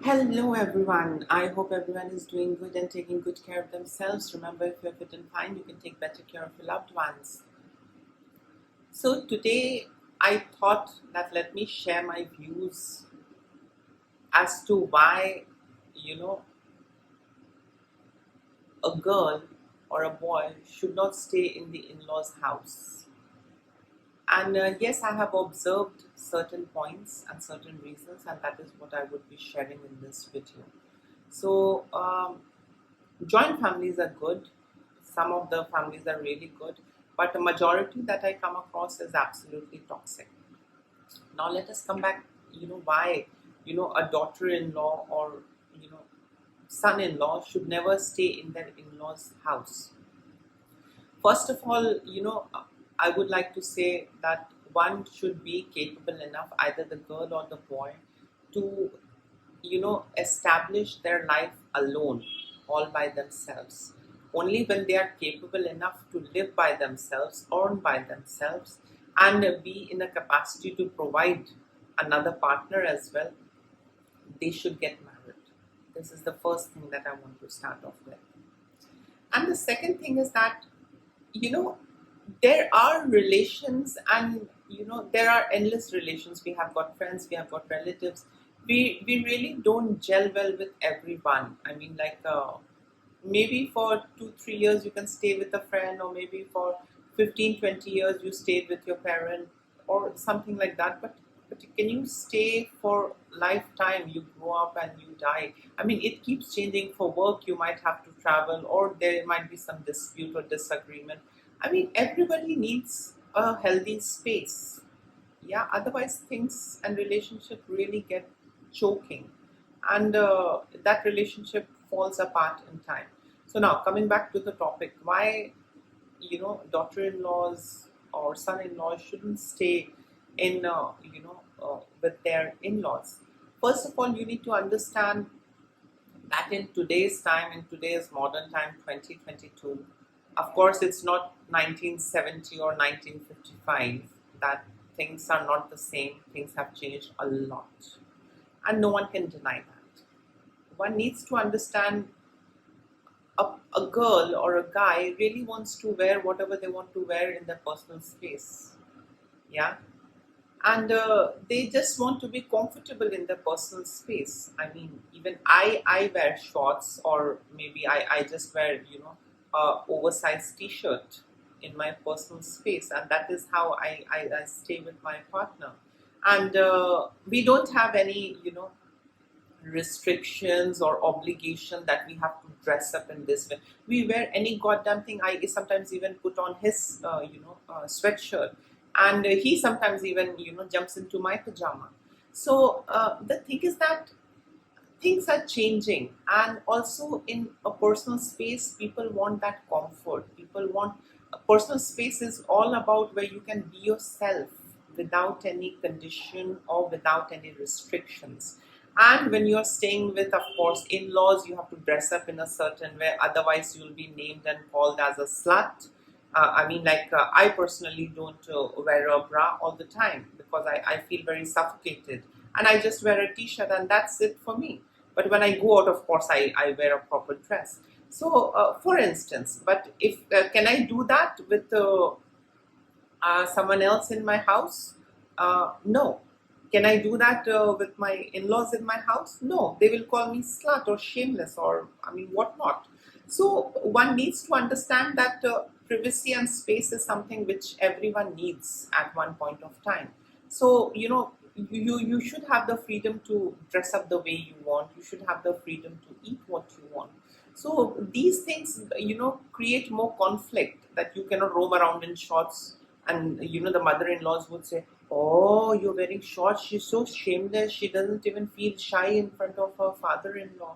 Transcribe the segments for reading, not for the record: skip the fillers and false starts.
Hello everyone. I hope everyone is doing good and taking good care of themselves. Remember, if you're fit and fine, you can take better care of your loved ones. So today I thought that let me share my views as to why, you know, a girl or a boy should not stay in the in-laws house. And yes, I have observed certain points and certain reasons, and that is what I would be sharing in this video. So, joint families are good. Some of the families are really good, but the majority that I come across is absolutely toxic. Now let us come back. Why a daughter-in-law or you know son-in-law should never stay in their in-laws' house. First of all, I would like to say that one should be capable enough, either the girl or the boy, to establish their life alone, all by themselves. Only when they are capable enough to live by themselves, earn by themselves, and be in a capacity to provide another partner as well, they should get married. This is the first thing that I want to start off with. And the second thing is that, you know, there are relations, and there are endless relations. We have got friends, we have got relatives. We really don't gel well with everyone. I mean, like, maybe for 2 3 years you can stay with a friend, or maybe for 15 20 years you stayed with your parent or something like that, but can you stay for lifetime? You grow up and you die. I mean, it keeps changing. For work you might have to travel, or there might be some dispute or disagreement. I mean, everybody needs a healthy space. Yeah, otherwise things and relationship really get choking, and that relationship falls apart in time. So now coming back to the topic, why daughter-in-laws or son-in-laws shouldn't stay in with their in-laws. First of all, you need to understand that in today's time, in today's modern time, 2022, of course it's not 1970 or 1955, that things are not the same. Things have changed a lot, and no one can deny that. One needs to understand, a girl or a guy really wants to wear whatever they want to wear in their personal space. Yeah, and they just want to be comfortable in their personal space. I mean, even I wear shorts, or maybe I just wear a oversized t-shirt in my personal space, and that is how I stay with my partner. And we don't have any restrictions or obligation that we have to dress up in this way. We wear any goddamn thing. I sometimes even put on his sweatshirt, and he sometimes even jumps into my pajama. So the thing is that things are changing, and also in a personal space people want that comfort. People want a personal space is all about where you can be yourself without any condition or without any restrictions. And when you're staying with, of course, in-laws, you have to dress up in a certain way, otherwise you'll be named and called as a slut. I mean, like, I personally don't wear a bra all the time because I feel very suffocated, and I just wear a t-shirt and that's it for me. But when I go out, of course, I wear a proper dress. So, for instance, but if can I do that with someone else in my house? No. Can I do that with my in-laws in my house? No. They will call me slut or shameless, or I mean, whatnot. So one needs to understand that privacy and space is something which everyone needs at one point of time. So you should have the freedom to dress up the way you want. You should have the freedom to eat what you want. So these things create more conflict, that you cannot roam around in shorts, and the mother-in-laws would say, oh, you're wearing shorts, she's so shameless, she doesn't even feel shy in front of her father-in-law.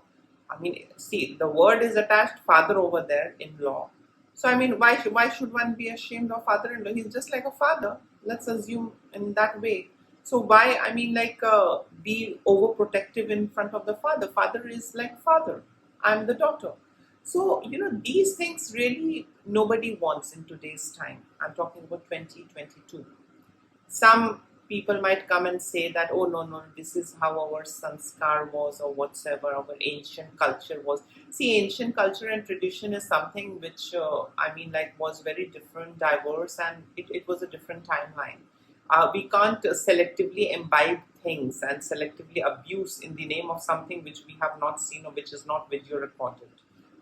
I mean, see, the word is attached father over there, in-law. So I mean, why should one be ashamed of father-in-law? He's just like a father. Let's assume in that way. So why, I mean, like, be overprotective in front of the father? Father is like father. I'm the daughter. So these things really nobody wants in today's time. I'm talking about 2022. Some people might come and say that, oh no, this is how our sanskar was, or whatsoever our ancient culture was. See, ancient culture and tradition is something which was very different, diverse, and it was a different timeline. We can't selectively imbibe things and selectively abuse in the name of something which we have not seen or which is not video recorded.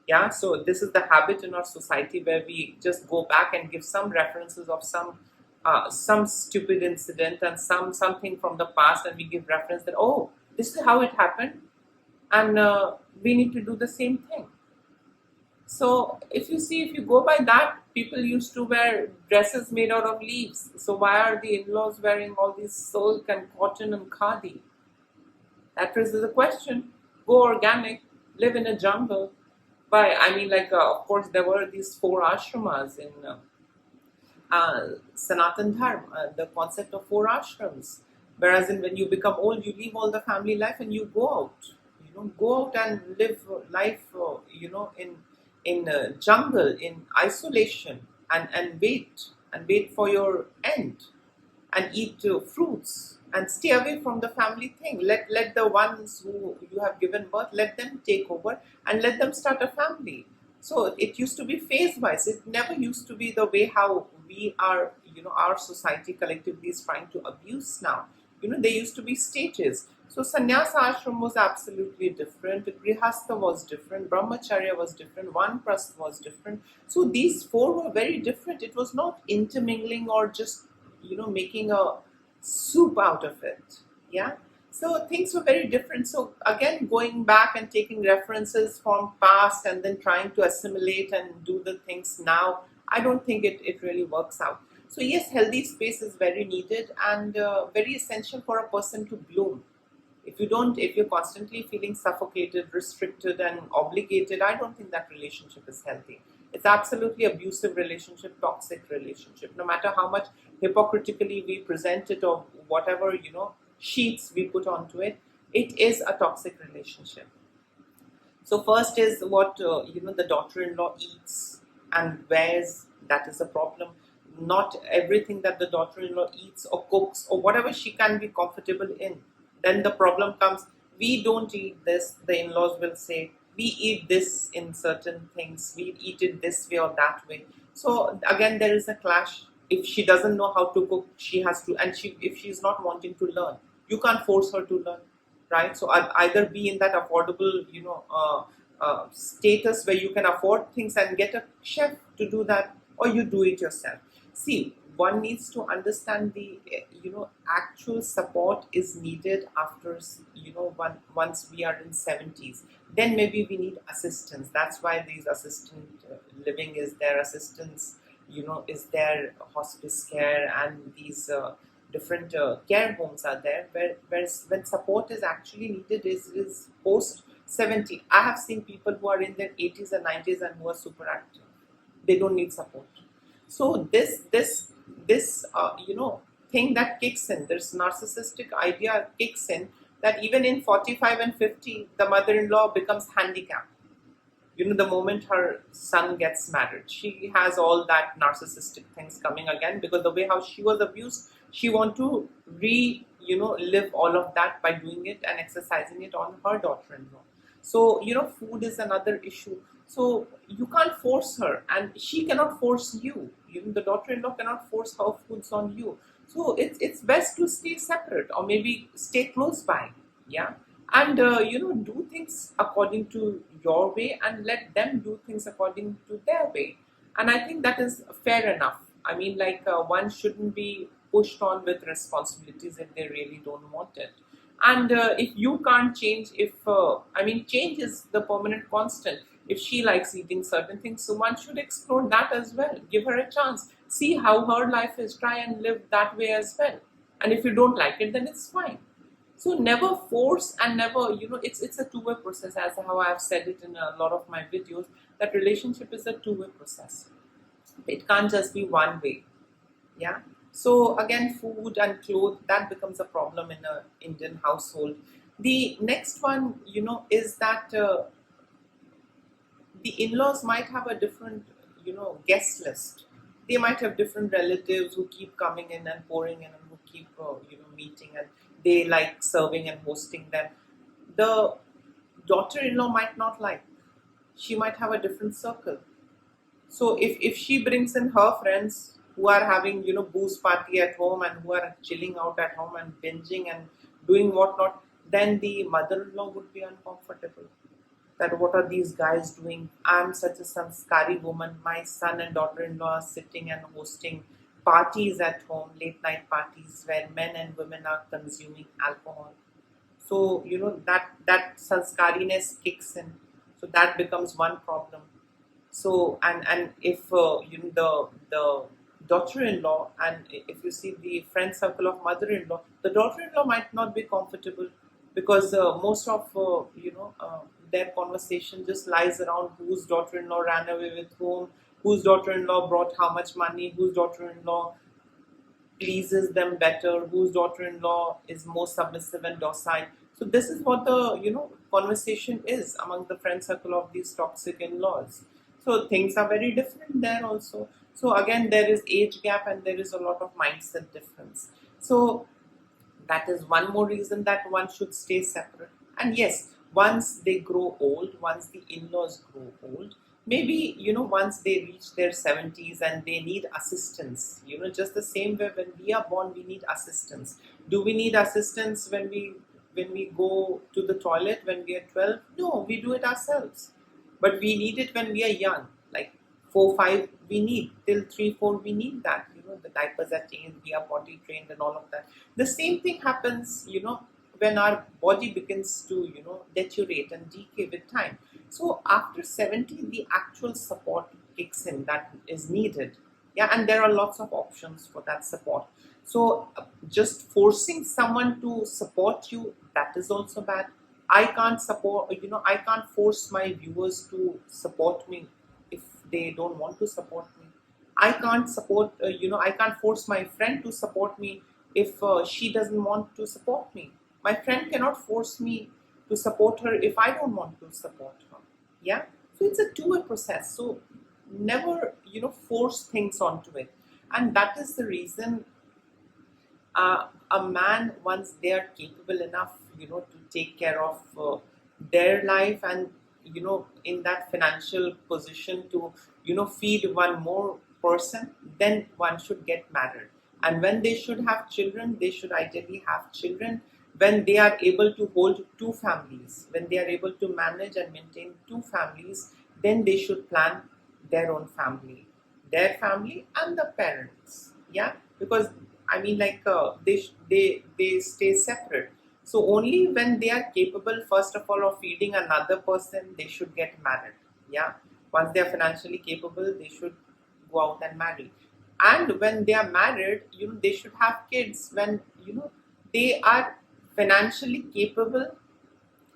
Yeah, so this is the habit in our society where we just go back and give some references of some stupid incident and something from the past, and we give reference that, oh, this is how it happened, and we need to do the same thing. So if you go by that, people used to wear dresses made out of leaves. So why are the in-laws wearing all these silk and cotton and khadi? That raises the question. Go organic, live in a jungle. Of course, there were these 4 ashramas in Sanatan Dharma, the concept of 4 ashrams. Whereas when you become old, you leave all the family life and you go out. Go out and live life, in jungle, in isolation, and wait for your end, and eat fruits, and stay away from the family thing. Let the ones who you have given birth, let them take over and let them start a family. So it used to be phase wise. It never used to be the way how we are, our society collectively is trying to abuse now. There used to be stages. So sannyasa ashram was absolutely different, grihastha was different, brahmacharya was different, vanprastha was different. So these 4 were very different. It was not intermingling or just making a soup out of it. Yeah. So things were very different. So again, going back and taking references from past and then trying to assimilate and do the things now, I don't think it really works out. So yes, healthy space is very needed and very essential for a person to bloom. If you're constantly feeling suffocated, restricted, and obligated, I don't think that relationship is healthy. It's absolutely abusive relationship, toxic relationship. No matter how much hypocritically we present it or whatever, sheets we put onto it, it is a toxic relationship. So first is what, the daughter-in-law eats and wears. That is a problem. Not everything that the daughter-in-law eats or cooks or whatever she can be comfortable in. Then the problem comes, we don't eat this, the in-laws will say, we eat this in certain things, we eat it this way or that way. So again, there is a clash. If she doesn't know how to cook, she has to, and if she's not wanting to learn, you can't force her to learn, right? So either be in that affordable, status where you can afford things and get a chef to do that, or you do it yourself. See, one needs to understand the actual support is needed after once we are in 70s. Then maybe we need assistance. That's why these assistant living is there, assistance is there, hospice care, and these different care homes are there where when support is actually needed is post 70. I have seen people who are in their 80s and 90s and who are super active. They don't need support. So this thing that kicks in, this narcissistic idea kicks in, that even in 45 and 50, the mother-in-law becomes handicapped. The moment her son gets married, she has all that narcissistic things coming again, because the way how she was abused, she want to live all of that by doing it and exercising it on her daughter-in-law. So, food is another issue. So you can't force her, and she cannot force you. The daughter-in-law cannot force her foods on you. So it's best to stay separate, or maybe stay close by. Yeah. And do things according to your way and let them do things according to their way. And I think that is fair enough. One shouldn't be pushed on with responsibilities if they really don't want it. And if you can't change, change is the permanent constant. If she likes eating certain things, so one should explore that as well. Give her a chance. See how her life is. Try and live that way as well. And if you don't like it, then it's fine. So never force, and never, it's a two-way process, as how I have said it in a lot of my videos, that relationship is a two-way process. It can't just be one way. Yeah. So again, food and clothes, that becomes a problem in an Indian household. The next one, is that the in-laws might have a different, guest list. They might have different relatives who keep coming in and pouring in and who keep meeting, and they like serving and hosting them. The daughter-in-law might not like. She might have a different circle. So if she brings in her friends who are having booze party at home and who are chilling out at home and binging and doing whatnot, then the mother-in-law would be uncomfortable. That what are these guys doing? I'm such a sanskari woman. My son and daughter-in-law are sitting and hosting parties at home, late night parties where men and women are consuming alcohol. So that sanskariness kicks in. So that becomes one problem. So and if the daughter-in-law, and if you see the friend circle of mother-in-law, the daughter-in-law might not be comfortable because most of their conversation just lies around whose daughter-in-law ran away with whom, whose daughter-in-law brought how much money, whose daughter-in-law pleases them better, whose daughter-in-law is more submissive and docile. So this is what the conversation is among the friend circle of these toxic in-laws. So things are very different there also. So again, there is age gap and there is a lot of mindset difference. So that is one more reason that one should stay separate. And yes, once they grow old, once the in-laws grow old, maybe once they reach their 70s and they need assistance, just the same way when we are born we need assistance. Do we need assistance when we go to the toilet when we are 12? No, we do it ourselves. But we need it when we are young, like 4 5 we need, till 3 4 we need that. The diapers are changed, we are potty trained and all of that. The same thing happens when our body begins to deteriorate and decay with time. So after 70 the actual support kicks in that is needed. Yeah, and there are lots of options for that support. So just forcing someone to support you, that is also bad. I can't support, I can't force my viewers to support me if they don't want to support me. I can't support, I can't force my friend to support me if she doesn't want to support me. My friend cannot force me to support her if I don't want to support her. Yeah. So it's a two-way process. So never, force things onto it. And that is the reason a man, once they are capable enough, to take care of their life and, in that financial position to, feed one more person, then one should get married. And when they should have children, they should ideally have children when they are able to hold two families, when they are able to manage and maintain two families, then they should plan their own family, their family and the parents. Yeah, because I mean, like they stay separate. So only when they are capable, first of all, of feeding another person, they should get married. Yeah, once they are financially capable, they should go out and marry. And when they are married, they should have kids when they are financially capable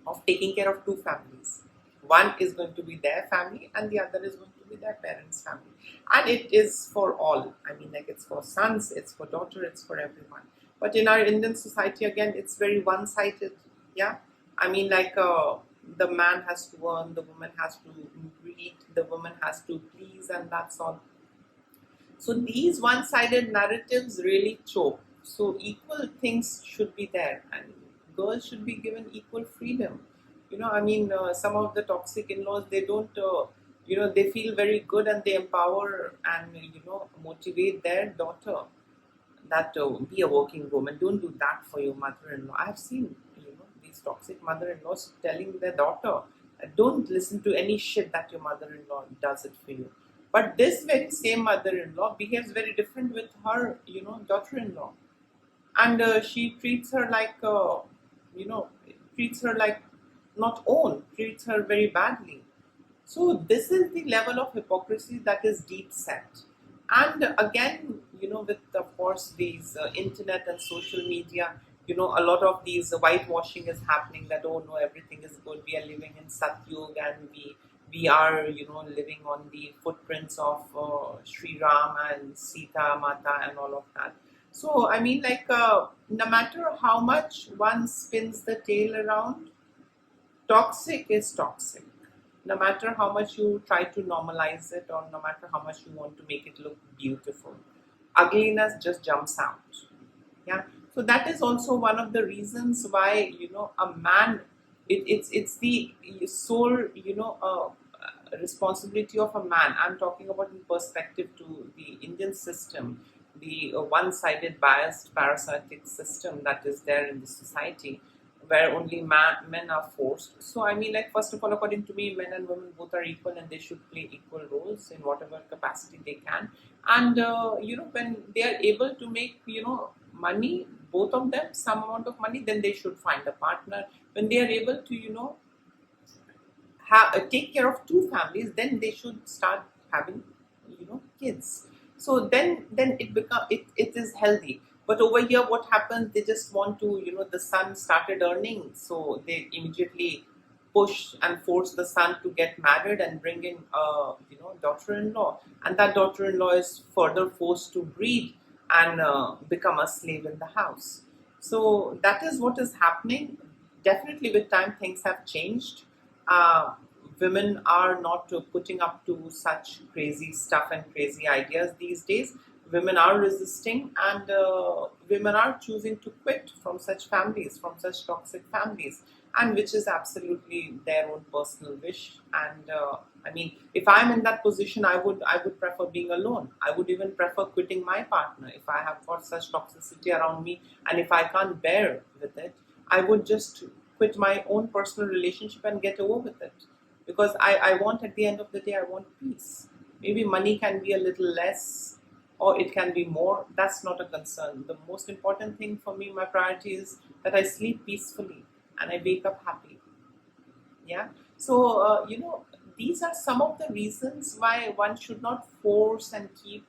of taking care of two families. One is going to be their family and the other is going to be their parents' family. And it is for all. I mean, like it's for sons, it's for daughter, it's for everyone. But in our Indian society, again, it's very one-sided. Yeah. I mean, like the man has to earn, the woman has to greet, the woman has to please, and that's all. So these one-sided narratives really choke. So equal things should be there, and girls should be given equal freedom. I mean, some of the toxic in-laws, they don't, they feel very good and they empower and motivate their daughter that be a working woman. Don't do that for your mother-in-law. I have seen these toxic mother-in-laws telling their daughter, don't listen to any shit that your mother-in-law does it for you. But this very same mother-in-law behaves very different with her, daughter-in-law, and she treats her like, treats her like not own, treats her very badly. So this is the level of hypocrisy that is deep set. And again, with of course these internet and social media, a lot of these whitewashing is happening. That oh no, everything is good. We are living in Satyug, and we are living on the footprints of Sri Ram and Sita Mata and all of that. So I mean, like no matter how much one spins the tail around, toxic is toxic. No matter how much you try to normalize it, or no matter how much you want to make it look beautiful, ugliness just jumps out. Yeah, so that is also one of the reasons why a man, it's the sole responsibility of a man. I'm talking about in perspective to the Indian system, the one-sided biased parasitic system that is there in the society, where only men are forced. So I mean, like, first of all, according to me, men and women both are equal and they should play equal roles in whatever capacity they can. And when they are able to make money, both of them some amount of money, then they should find a partner. When they are able to take care of two families, then they should start having kids. So then it is healthy. But over here, what happens, they just want to, the son started earning, so they immediately push and force the son to get married and bring in daughter-in-law, and that daughter-in-law is further forced to breed and become a slave in the house. So that is what is happening. Definitely with time things have changed. uh, Women are not putting up to such crazy stuff and crazy ideas these days. Women are resisting, and women are choosing to quit from such families, from such toxic families, and which is absolutely their own personal wish. And I mean, if I'm in that position, I would prefer being alone. I would even prefer quitting my partner if I have got such toxicity around me, and if I can't bear with it, I would just quit my own personal relationship and get over with it. Because I want, at the end of the day, I want peace. Maybe money can be a little less or it can be more. That's not a concern. The most important thing for me, my priority is that I sleep peacefully and I wake up happy. Yeah. So, these are some of the reasons why one should not force and keep,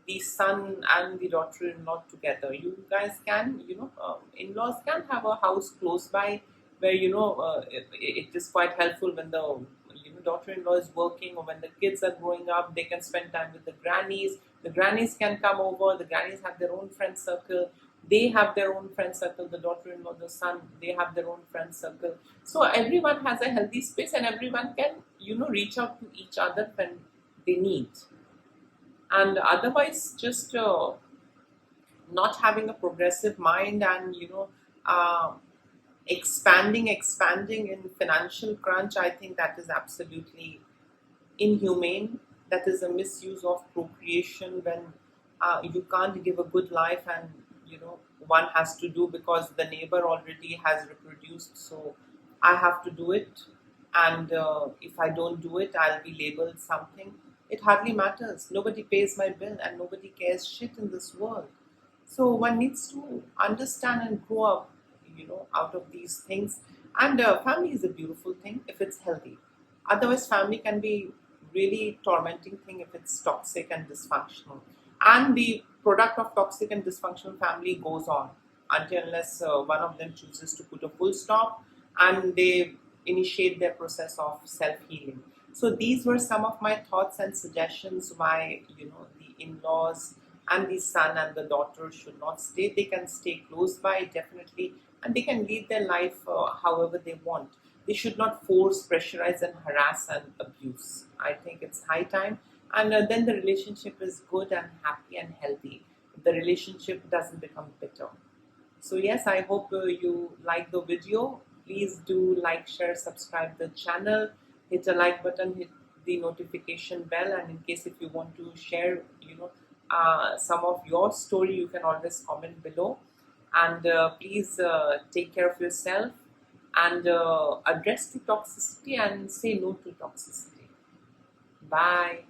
the son and the daughter-in-law together. You guys can, in-laws can have a house close by where, it is quite helpful when the, daughter-in-law is working, or when the kids are growing up, they can spend time with the grannies. The grannies can come over. The grannies have their own friend circle. They have their own friend circle. The daughter-in-law, the son, they have their own friend circle. So everyone has a healthy space, and everyone can, reach out to each other when they need. And otherwise, just not having a progressive mind, and expanding in financial crunch, I think that is absolutely inhumane. That is a misuse of procreation, when you can't give a good life, and one has to do because the neighbor already has reproduced, so I have to do it. And if I don't do it, I'll be labeled something. It hardly matters. Nobody pays my bill and nobody cares shit in this world. So one needs to understand and grow up, out of these things. And family is a beautiful thing if it's healthy. Otherwise, family can be really tormenting thing if it's toxic and dysfunctional. And the product of toxic and dysfunctional family goes on until unless one of them chooses to put a full stop and they initiate their process of self-healing. So these were some of my thoughts and suggestions why the in-laws and the son and the daughter should not stay. They can stay close by, definitely, and they can lead their life however they want. They should not force, pressurize, and harass and abuse. I think it's high time. And then the relationship is good and happy and healthy. The relationship doesn't become bitter. So yes, I hope you like the video. Please do like, share, subscribe the channel, hit a like button, hit the notification bell, and in case if you want to share, some of your story, you can always comment below. And please take care of yourself and address the toxicity and say no to toxicity. Bye.